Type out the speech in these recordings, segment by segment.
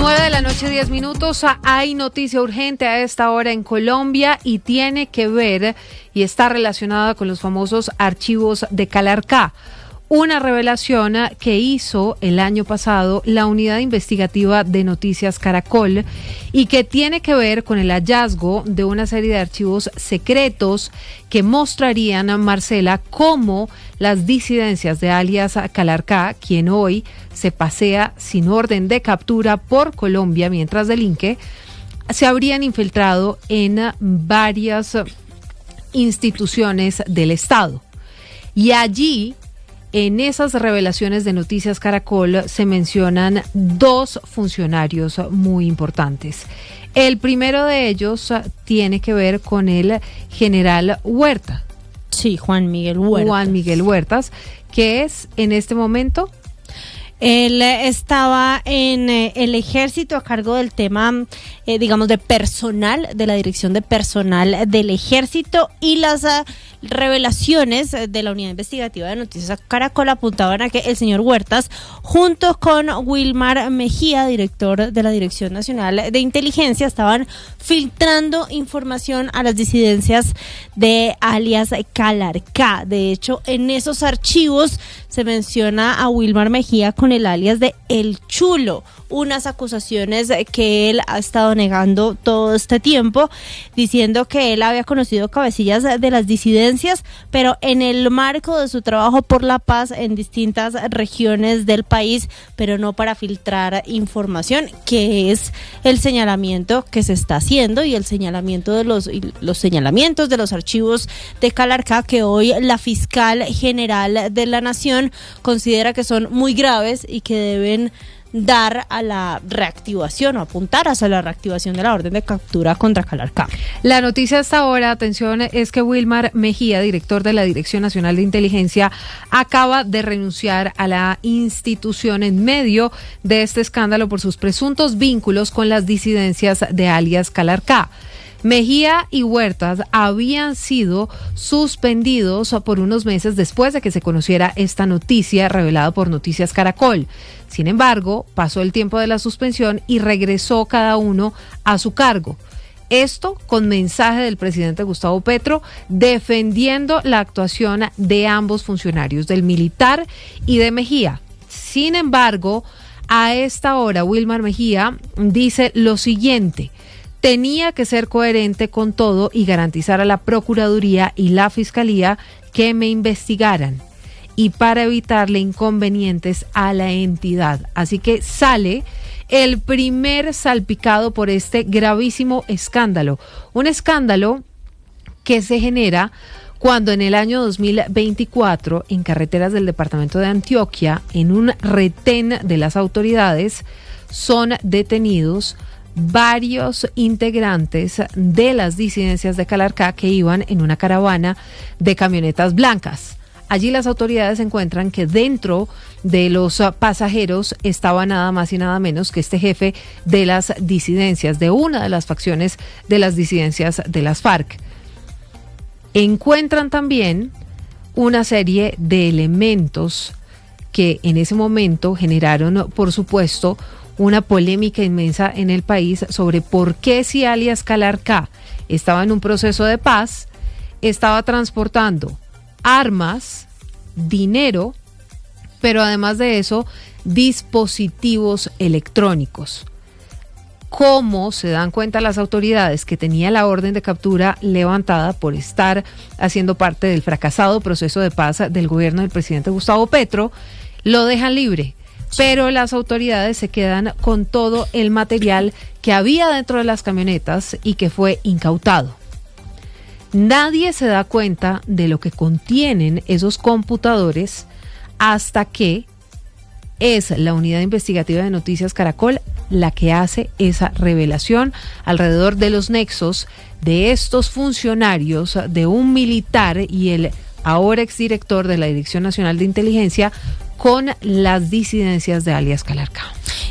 9:10 p.m. Hay noticia urgente a esta hora en Colombia y tiene que ver y está relacionada con los famosos archivos de Calarcá. Una revelación que hizo el año pasado la unidad investigativa de Noticias Caracol y que tiene que ver con el hallazgo de una serie de archivos secretos que mostrarían a Marcela cómo las disidencias de alias Calarcá, quien hoy se pasea sin orden de captura por Colombia mientras delinque, se habrían infiltrado en varias instituciones del Estado. Y allí, en esas revelaciones de Noticias Caracol, se mencionan dos funcionarios muy importantes. El primero de ellos tiene que ver con el general Huerta. Sí, Juan Miguel Huertas. Juan Miguel Huertas, que es en este momento... Él estaba en el ejército a cargo del tema, digamos, de personal, de la dirección de personal del ejército, y las revelaciones de la unidad investigativa de Noticias Caracol apuntaban a que el señor Huertas, junto con Wilmar Mejía, director de la Dirección Nacional de Inteligencia, estaban filtrando información a las disidencias de alias Calarcá. De hecho, en esos archivos se menciona a Wilmar Mejía con el alias de El Chulo, unas acusaciones que él ha estado negando todo este tiempo, diciendo que él había conocido cabecillas de las disidencias, pero en el marco de su trabajo por la paz en distintas regiones del país, pero no para filtrar información, que es el señalamiento que se está haciendo y el señalamiento de los señalamientos de los archivos de Calarcá, que hoy la fiscal general de la Nación considera que son muy graves y que deben dar a la reactivación o apuntar hacia la reactivación de la orden de captura contra Calarcá. La noticia hasta ahora, atención, es que Wilmar Mejía, director de la Dirección Nacional de Inteligencia, acaba de renunciar a la institución en medio de este escándalo por sus presuntos vínculos con las disidencias de alias Calarcá. Mejía y Huertas habían sido suspendidos por unos meses después de que se conociera esta noticia revelada por Noticias Caracol. Sin embargo, pasó el tiempo de la suspensión y regresó cada uno a su cargo. Esto con mensaje del presidente Gustavo Petro defendiendo la actuación de ambos funcionarios, del militar y de Mejía. Sin embargo, a esta hora Wilmar Mejía dice lo siguiente: tenía que ser coherente con todo y garantizar a la Procuraduría y la Fiscalía que me investigaran, y para evitarle inconvenientes a la entidad. Así que sale el primer salpicado por este gravísimo escándalo. Un escándalo que se genera cuando en el año 2024, en carreteras del departamento de Antioquia, en un retén de las autoridades, son detenidos varios integrantes de las disidencias de Calarcá que iban en una caravana de camionetas blancas. Allí las autoridades encuentran que dentro de los pasajeros estaba nada más y nada menos que este jefe de las disidencias, de una de las facciones de las disidencias de las FARC. Encuentran también una serie de elementos que en ese momento generaron, por supuesto, una polémica inmensa en el país sobre por qué, si alias Calarcá estaba en un proceso de paz, estaba transportando armas, dinero, pero además de eso, dispositivos electrónicos. ¿Cómo se dan cuenta las autoridades que tenía la orden de captura levantada por estar haciendo parte del fracasado proceso de paz del gobierno del presidente Gustavo Petro? Lo dejan libre. Pero las autoridades se quedan con todo el material que había dentro de las camionetas y que fue incautado. Nadie se da cuenta de lo que contienen esos computadores hasta que es la unidad investigativa de Noticias Caracol la que hace esa revelación alrededor de los nexos de estos funcionarios, de un militar y el ahora exdirector de la Dirección Nacional de Inteligencia, con las disidencias de alias Calarcá.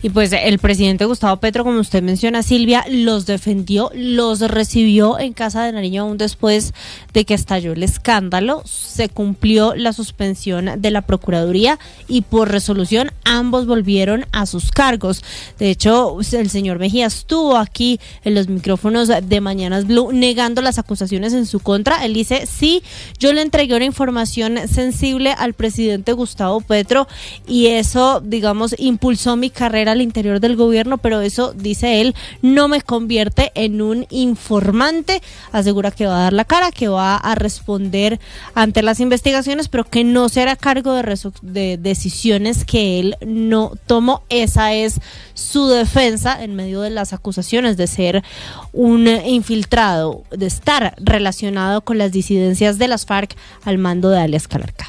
Y pues el presidente Gustavo Petro, como usted menciona, Silvia, los defendió, los recibió en Casa de Nariño aún después de que estalló el escándalo. Se cumplió la suspensión de la Procuraduría y por resolución ambos volvieron a sus cargos. De hecho, el señor Mejía estuvo aquí en los micrófonos de Mañanas Blue negando las acusaciones en su contra. Él dice, sí, yo le entregué una información sensible al presidente Gustavo Petro y eso, digamos, impulsó mi carrera al interior del gobierno, pero eso, dice él, no me convierte en un informante. Asegura que va a dar la cara, que va a responder ante las investigaciones, pero que no se hará cargo de decisiones que él no tomó. Esa es su defensa en medio de las acusaciones de ser un infiltrado, de estar relacionado con las disidencias de las FARC al mando de alias Calarcá.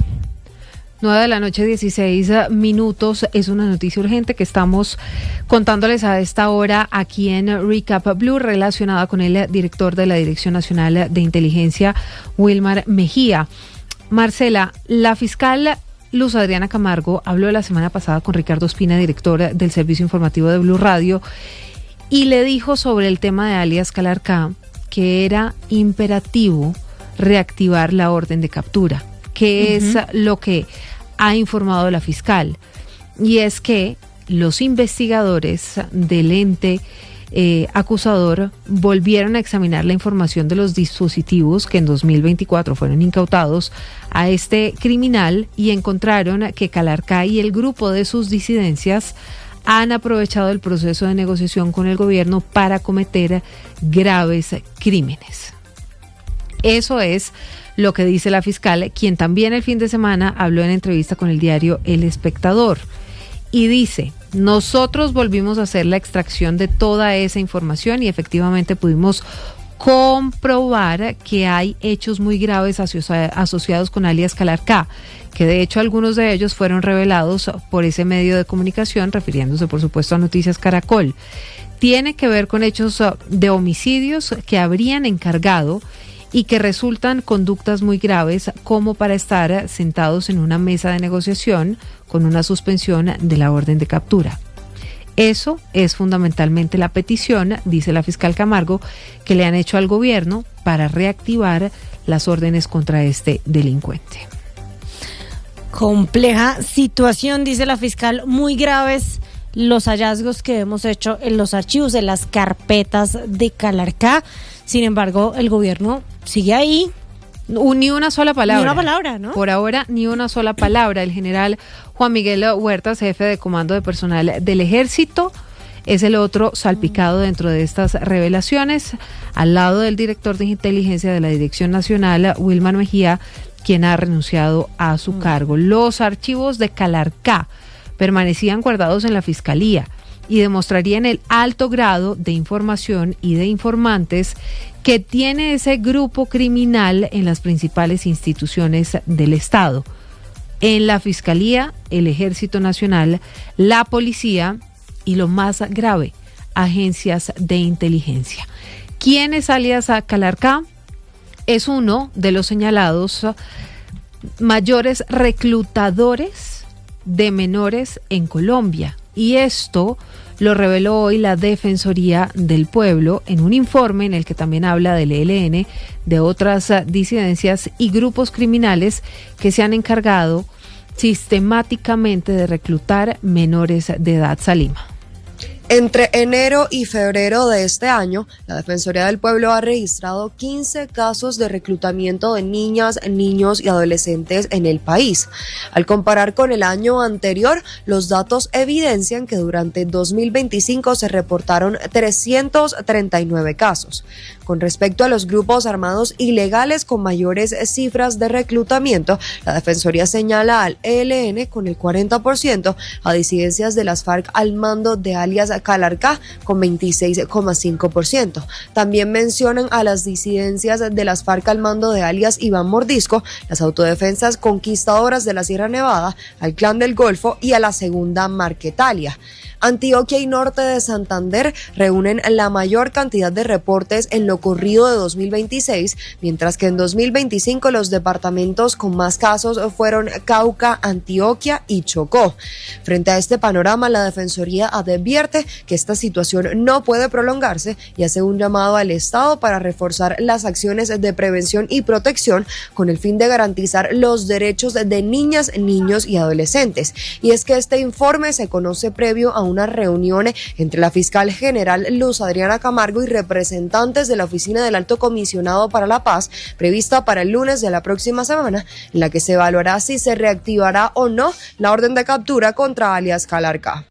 9:16 p.m. Es una noticia urgente que estamos contándoles a esta hora aquí en Recap Blue relacionada con el director de la Dirección Nacional de Inteligencia, Wilmar Mejía. Marcela, la fiscal Luz Adriana Camargo habló la semana pasada con Ricardo Espina, director del servicio informativo de Blue Radio, y le dijo sobre el tema de alias Calarcá que era imperativo reactivar la orden de captura, que es lo que ha informado la fiscal, y es que los investigadores del ente acusador volvieron a examinar la información de los dispositivos que en 2024 fueron incautados a este criminal y encontraron que Calarcá y el grupo de sus disidencias han aprovechado el proceso de negociación con el gobierno para cometer graves crímenes. Eso es lo que dice la fiscal, quien también el fin de semana habló en entrevista con el diario El Espectador y dice: nosotros volvimos a hacer la extracción de toda esa información y efectivamente pudimos comprobar que hay hechos muy graves asociados con alias Calarcá, que de hecho algunos de ellos fueron revelados por ese medio de comunicación, refiriéndose por supuesto a Noticias Caracol. Tiene que ver con hechos de homicidios que habrían encargado y que resultan conductas muy graves como para estar sentados en una mesa de negociación con una suspensión de la orden de captura. Eso es fundamentalmente la petición, dice la fiscal Camargo, que le han hecho al gobierno para reactivar las órdenes contra este delincuente. Compleja situación, dice la fiscal, muy graves los hallazgos que hemos hecho en los archivos, en las carpetas de Calarcá. Sin embargo, el gobierno sigue ahí. Ni una sola palabra. Ni una palabra, ¿no? Por ahora, ni una sola palabra. El general Juan Miguel Huertas, jefe de comando de personal del Ejército, es el otro salpicado dentro de estas revelaciones, al lado del director de inteligencia de la Dirección Nacional, Wilmar Mejía, quien ha renunciado a su cargo. Los archivos de Calarcá permanecían guardados en la Fiscalía y demostrarían el alto grado de información y de informantes que tiene ese grupo criminal en las principales instituciones del Estado. En la Fiscalía, el Ejército Nacional, la Policía y, lo más grave, agencias de inteligencia. ¿Quién es alias Calarcá? Es uno de los señalados mayores reclutadores de menores en Colombia. Y esto lo reveló hoy la Defensoría del Pueblo en un informe en el que también habla del ELN, de otras disidencias y grupos criminales que se han encargado sistemáticamente de reclutar menores de edad. Salima. Entre enero y febrero de este año, la Defensoría del Pueblo ha registrado 15 casos de reclutamiento de niñas, niños y adolescentes en el país. Al comparar con el año anterior, los datos evidencian que durante 2025 se reportaron 339 casos. Con respecto a los grupos armados ilegales con mayores cifras de reclutamiento, la Defensoría señala al ELN con el 40%, a disidencias de las FARC al mando de alias Calarcá con 26,5%. También mencionan a las disidencias de las FARC al mando de alias Iván Mordisco, las autodefensas conquistadoras de la Sierra Nevada, al Clan del Golfo y a la Segunda Marquetalia. Antioquia y norte de Santander reúnen la mayor cantidad de reportes en lo corrido de 2026, mientras que en 2025 los departamentos con más casos fueron Cauca, Antioquia y Chocó. Frente a este panorama, la Defensoría advierte que esta situación no puede prolongarse y hace un llamado al Estado para reforzar las acciones de prevención y protección con el fin de garantizar los derechos de niñas, niños y adolescentes. Y es que este informe se conoce previo a una reunión entre la fiscal general Luz Adriana Camargo y representantes de la Oficina del Alto Comisionado para la Paz, prevista para el lunes de la próxima semana, en la que se evaluará si se reactivará o no la orden de captura contra alias Calarcá.